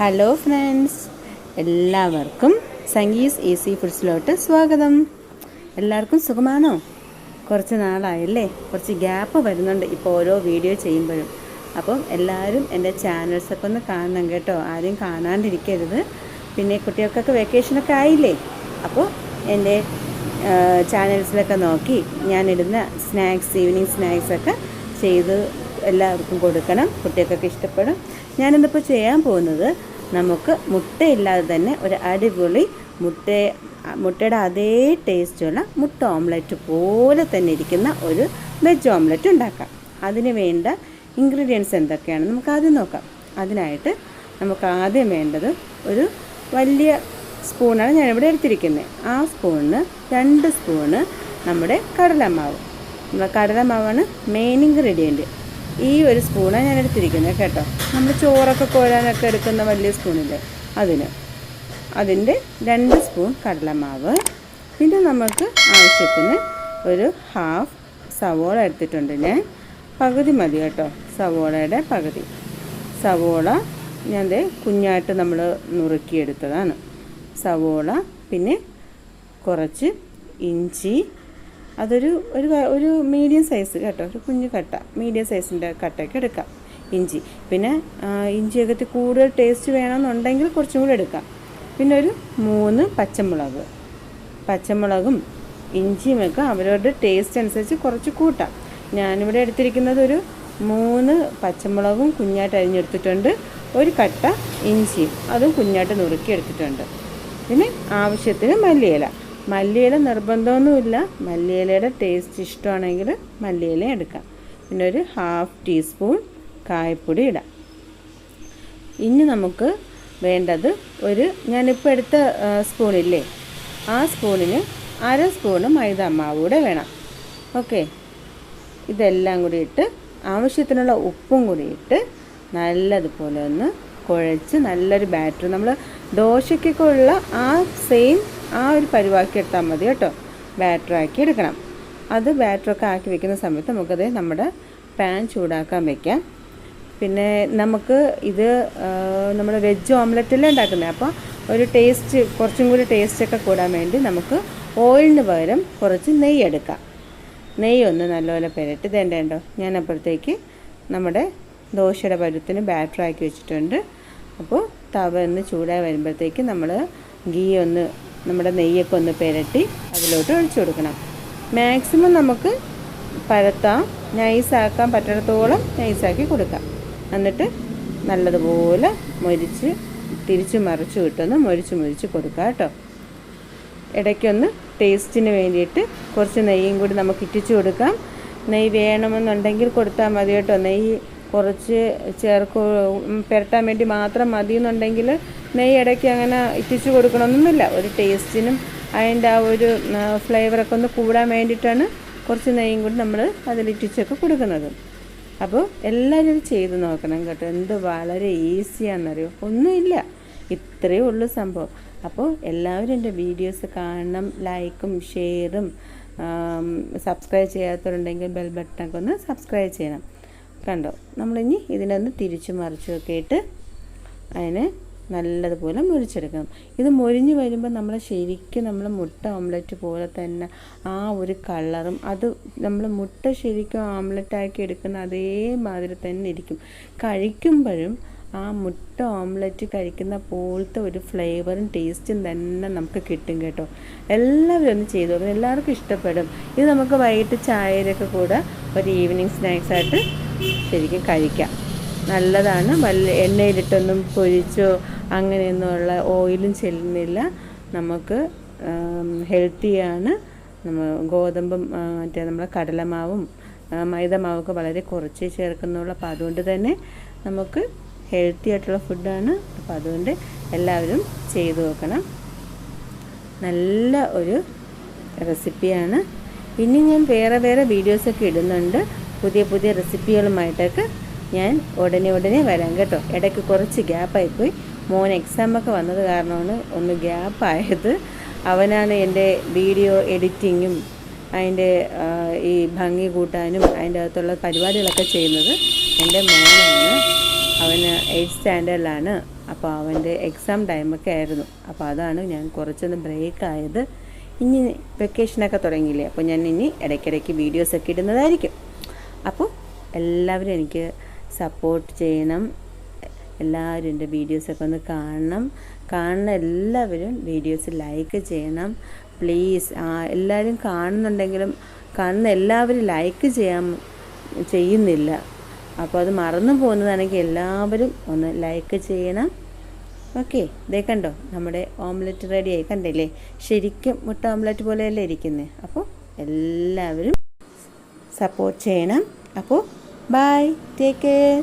Hello friends, എല്ലാവർക്കും സംഗീസ് easy ഫുഡ്സിലോട്ട് സ്വാഗതം. എല്ലാവർക്കും സുഖമാണോ? കുറച്ച് നാളായല്ലേ, കുറച്ച് ഗ്യാപ്പ് വരുന്നുണ്ട് ഇപ്പോൾ ഓരോ വീഡിയോ ചെയ്യുമ്പോഴും. അപ്പം എല്ലാവരും എൻ്റെ ചാനൽസൊക്കെ ഒന്ന് കാണണം കേട്ടോ, ആരും കാണാണ്ടിരിക്കരുത്. പിന്നെ കുട്ടികൾക്കൊക്കെ വെക്കേഷനൊക്കെ ആയില്ലേ, അപ്പോൾ എൻ്റെ ചാനൽസിലൊക്കെ നോക്കി ഞാനിടുന്ന സ്നാക്സ്, ഈവനിങ് സ്നാക്സൊക്കെ ചെയ്ത് എല്ലാവർക്കും കൊടുക്കണം, കുട്ടികൾക്കൊക്കെ ഇഷ്ടപ്പെടും. ഞാനിന്നിപ്പോൾ ചെയ്യാൻ പോകുന്നത് നമുക്ക് മുട്ടയില്ലാതെ തന്നെ ഒരു അടിപൊളി മുട്ടയുടെ അതേ ടേസ്റ്റുള്ള മുട്ട ഓംലെറ്റ് പോലെ തന്നെ ഇരിക്കുന്ന ഒരു വെജ് ഓംലെറ്റ് ഉണ്ടാക്കാം. അതിന് വേണ്ട ഇൻഗ്രീഡിയൻസ് എന്തൊക്കെയാണെന്ന് നമുക്ക് ആദ്യം നോക്കാം. അതിനായിട്ട് നമുക്ക് ആദ്യം വേണ്ടത് ഒരു വലിയ സ്പൂണാണ് ഞാനിവിടെ എടുത്തിരിക്കുന്നത്. ആ സ്പൂണിന് 2 സ്പൂണ് നമ്മുടെ കടലമാവ്. കടലമാവാണ് മെയിൻ ഇൻഗ്രീഡിയൻറ്റ്. ഈ ഒരു സ്പൂണാണ് ഞാൻ എടുത്തിരിക്കുന്നത് കേട്ടോ. നമ്മൾ ചോറൊക്കെ കോരാനൊക്കെ എടുക്കുന്ന വലിയ സ്പൂണില്ലേ, അതിൻ്റെ 2 സ്പൂൺ കടലമാവ്. പിന്നെ നമുക്ക് ആവശ്യത്തിന് ഒരു ഹാഫ് സവോള എടുത്തിട്ടുണ്ട് ഞാൻ. പകുതി മതി കേട്ടോ, സവോളയുടെ പകുതി. സവോള ഞാൻ കുഞ്ഞായിട്ട് നമ്മൾ നുറുക്കിയെടുത്തതാണ് സവോള. പിന്നെ കുറച്ച് ഇഞ്ചി, അതൊരു മീഡിയം സൈസ് കേട്ടോ, ഒരു കുഞ്ഞു കട്ട, മീഡിയം സൈസിൻ്റെ കട്ടയൊക്കെ എടുക്കാം ഇഞ്ചി. പിന്നെ ഇഞ്ചിയൊക്കെ കൂടുതൽ ടേസ്റ്റ് വേണമെന്നുണ്ടെങ്കിൽ കുറച്ചും കൂടി എടുക്കാം. പിന്നെ ഒരു 3 പച്ചമുളകും ഇഞ്ചിയുമൊക്കെ അവരവരുടെ ടേസ്റ്റ് അനുസരിച്ച് കുറച്ച് കൂട്ടാം. ഞാനിവിടെ എടുത്തിരിക്കുന്നത് ഒരു 3 പച്ചമുളകും കുഞ്ഞായിട്ട് അരിഞ്ഞെടുത്തിട്ടുണ്ട്, ഒരു കട്ട ഇഞ്ചിയും അതും കുഞ്ഞായിട്ട് നുറുക്കി എടുത്തിട്ടുണ്ട്. പിന്നെ ആവശ്യത്തിന് മല്ലിയില നിർബന്ധമൊന്നുമില്ല, മല്ലിയിലയുടെ ടേസ്റ്റ് ഇഷ്ടമാണെങ്കിൽ മല്ലിയില എടുക്കാം. പിന്നെ ഒരു 1/2 ടീസ്പൂൺ കായപ്പൊടി ഇടാം. ഇനി നമുക്ക് വേണ്ടത് ഞാനിപ്പോൾ എടുത്ത സ്പൂണില്ലേ, ആ സ്പൂണിന് 1/2 സ്പൂണ് മൈദാമാവ് കൂടെ വേണം. ഓക്കെ, ഇതെല്ലാം കൂടി ഇട്ട് ആവശ്യത്തിനുള്ള ഉപ്പും കൂടി ഇട്ട് നല്ലതുപോലെ ഒന്ന് കുഴച്ച് നല്ലൊരു ബാറ്റർ, നമ്മൾ ദോശയ്ക്കൊക്കെ ഉള്ള ആ ഒരു പരുവാക്കി എടുത്താൽ മതി കേട്ടോ. ബാറ്ററാക്കി എടുക്കണം. അത് ബാറ്ററൊക്കെ ആക്കി വെക്കുന്ന സമയത്ത് നമുക്കത് നമ്മുടെ പാൻ ചൂടാക്കാൻ വെക്കാം. പിന്നെ നമുക്ക് നമ്മുടെ വെജ് ഓംലെറ്റല്ലേ ഉണ്ടാക്കുന്നത്, അപ്പോൾ ഒരു ടേസ്റ്റ്, കുറച്ചും കൂടി ടേസ്റ്റൊക്കെ കൂടാൻ വേണ്ടി നമുക്ക് ഓയിലിന് പകരം കുറച്ച് നെയ്യ് എടുക്കാം. നെയ്യ് ഒന്ന് നല്ലപോലെ പുരട്ടി തേണ്ടോ. ഞാൻ അപ്പോഴത്തേക്ക് നമ്മുടെ ദോശയുടെ പരുവത്തിന് ബാറ്ററാക്കി വെച്ചിട്ടുണ്ട്. അപ്പോൾ തവ ഒന്ന് ചൂടായി വരുമ്പോഴത്തേക്ക് നമ്മൾ നമ്മുടെ നെയ്യൊക്കെ ഒന്ന് പുരട്ടി അതിലോട്ട് ഒഴിച്ചു കൊടുക്കണം. മാക്സിമം നമുക്ക് പരത്താം, നൈസാക്കാൻ പറ്റുന്നിടത്തോളം നൈസാക്കി കൊടുക്കാം. എന്നിട്ട് നല്ലതുപോലെ തിരിച്ച് മറിച്ച് കിട്ടുമെന്ന് മൊരിച്ച് കൊടുക്കുക കേട്ടോ. ഇടയ്ക്കൊന്ന് ടേസ്റ്റിന് വേണ്ടിയിട്ട് കുറച്ച് നെയ്യും കൂടി നമുക്ക് ഇറ്റിച്ച് കൊടുക്കാം. നെയ്യ് വേണമെന്നുണ്ടെങ്കിൽ കൊടുത്താൽ മതി കേട്ടോ. നെയ്യ് കുറച്ച് പുരട്ടാൻ വേണ്ടി മാത്രം മതി എന്നുണ്ടെങ്കിൽ നെയ്യ് ഇടയ്ക്ക് അങ്ങനെ ഇറ്റിച്ച് കൊടുക്കണമെന്നൊന്നുമില്ല. ഒരു ടേസ്റ്റിനും അതിൻ്റെ ആ ഒരു ഫ്ലേവറൊക്കെ ഒന്ന് കൂടാൻ വേണ്ടിയിട്ടാണ് കുറച്ച് നെയ്യും കൂടി നമ്മൾ അതിലിറ്റിച്ചൊക്കെ കൊടുക്കുന്നത്. അപ്പോൾ എല്ലാവരും ഇത് ചെയ്ത് നോക്കണം കേട്ടോ. എന്ത് വളരെ ഈസിയാണെന്നറിയോ, ഒന്നുമില്ല, ഇത്രയേ ഉള്ളൂ സംഭവം. അപ്പോൾ എല്ലാവരും എൻ്റെ വീഡിയോസ് കാണണം, ലൈക്കും ഷെയറും സബ്സ്ക്രൈബ് ചെയ്യാത്തവരുണ്ടെങ്കിൽ ബെൽ ബട്ടണൊക്കെ ഒന്ന് സബ്സ്ക്രൈബ് ചെയ്യണം. കണ്ടോ, നമ്മളിനി ഇതിനൊന്ന് തിരിച്ചു മറിച്ചൊക്കെ ഇട്ട് അതിനെ നല്ലതുപോലെ മുരിച്ചെടുക്കണം. ഇത് മൊരിഞ്ഞ് വരുമ്പോൾ നമ്മൾ മുട്ട ഓംലെറ്റ് പോലെ തന്നെ ആ ഒരു കളറും, അത് നമ്മൾ മുട്ട ശരിക്കും ഓംലെറ്റാക്കി എടുക്കുന്ന അതേമാതിരി തന്നെ ഇരിക്കും. കഴിക്കുമ്പോഴും ആ മുട്ട ഓംലെറ്റ് കഴിക്കുന്ന പോലത്തെ ഒരു ഫ്ലേവറും ടേസ്റ്റും തന്നെ നമുക്ക് കിട്ടും കേട്ടോ. എല്ലാവരും ഒന്ന് ചെയ്തു നോക്കണം, എല്ലാവർക്കും ഇഷ്ടപ്പെടും. ഇത് നമുക്ക് വൈകിട്ട് ചായയിലൊക്കെ കൂടെ ഒരു ഈവനിങ് സ്നാക്സായിട്ട് ശരിക്കും കഴിക്കാം. നല്ലതാണ്. എണ്ണയിലിട്ടൊന്നും പൊരിച്ചോ അങ്ങനെയൊന്നുമുള്ള ഓയിലും ചെല്ലുന്നില്ല. നമുക്ക് ഹെൽത്തിയാണ്. ഗോതമ്പും നമ്മളെ കടലമാവും മൈദമാവൊക്കെ വളരെ കുറച്ച് ചേർക്കുന്നുള്ളൂ. അപ്പോൾ അതുകൊണ്ട് തന്നെ നമുക്ക് ഹെൽത്തി ആയിട്ടുള്ള ഫുഡാണ്. അപ്പോൾ അതുകൊണ്ട് എല്ലാവരും ചെയ്തു നോക്കണം. നല്ല ഒരു റെസിപ്പിയാണ്. ഇനി ഞാൻ വേറെ വീഡിയോസൊക്കെ ഇടുന്നുണ്ട്, പുതിയ റെസിപ്പികളുമായിട്ടൊക്കെ ഞാൻ ഉടനെ വരാം കേട്ടോ. ഇടയ്ക്ക് കുറച്ച് ഗ്യാപ്പായിപ്പോയി, മോൻ എക്സാമൊക്കെ വന്നത് കാരണമാണ് ഒന്ന് ഗ്യാപ്പായത്. അവനാണ് എൻ്റെ വീഡിയോ എഡിറ്റിങ്ങും അതിൻ്റെ ഈ ഭംഗി കൂട്ടാനും അതിൻ്റെ അകത്തുള്ള പരിപാടികളൊക്കെ ചെയ്യുന്നത് എൻ്റെ മോനാണ്. അവന് 8th സ്റ്റാൻഡേർഡിലാണ്. അപ്പോൾ അവൻ്റെ എക്സാം ടൈമൊക്കെ ആയിരുന്നു. അപ്പോൾ അതാണ് ഞാൻ കുറച്ചൊന്ന് ബ്രേക്ക് ആയത്. ഇനി വെക്കേഷനൊക്കെ തുടങ്ങിയില്ലേ, അപ്പോൾ ഞാൻ ഇനി ഇടയ്ക്കിടയ്ക്ക് വീഡിയോസൊക്കെ ഇടുന്നതായിരിക്കും. അപ്പോൾ എല്ലാവരും എനിക്ക് സപ്പോർട്ട് ചെയ്യണം. എല്ലാവരും എൻ്റെ വീഡിയോസൊക്കെ ഒന്ന് കാണുന്ന എല്ലാവരും വീഡിയോസ് ലൈക്ക് ചെയ്യണം പ്ലീസ്. എല്ലാവരും കാണുന്നുണ്ടെങ്കിലും കാണുന്ന എല്ലാവരും ലൈക്ക് ചെയ്യുന്നില്ല. അപ്പോൾ അത് മറന്നു പോകുന്നതാണെങ്കിൽ എല്ലാവരും ഒന്ന് ലൈക്ക് ചെയ്യണം. ഓക്കെ, ഇതേ കണ്ടോ, നമ്മുടെ ഓംലെറ്റ് റെഡിയായി. കണ്ടില്ലേ, ശരിക്കും മുട്ട ഓംലെറ്റ് പോലെയല്ലേ ഇരിക്കുന്നത്. അപ്പോൾ എല്ലാവരും സപ്പോർട്ട് ചെയ്യണം. അപ്പോൾ ബൈ, ടേക്ക് കെയർ.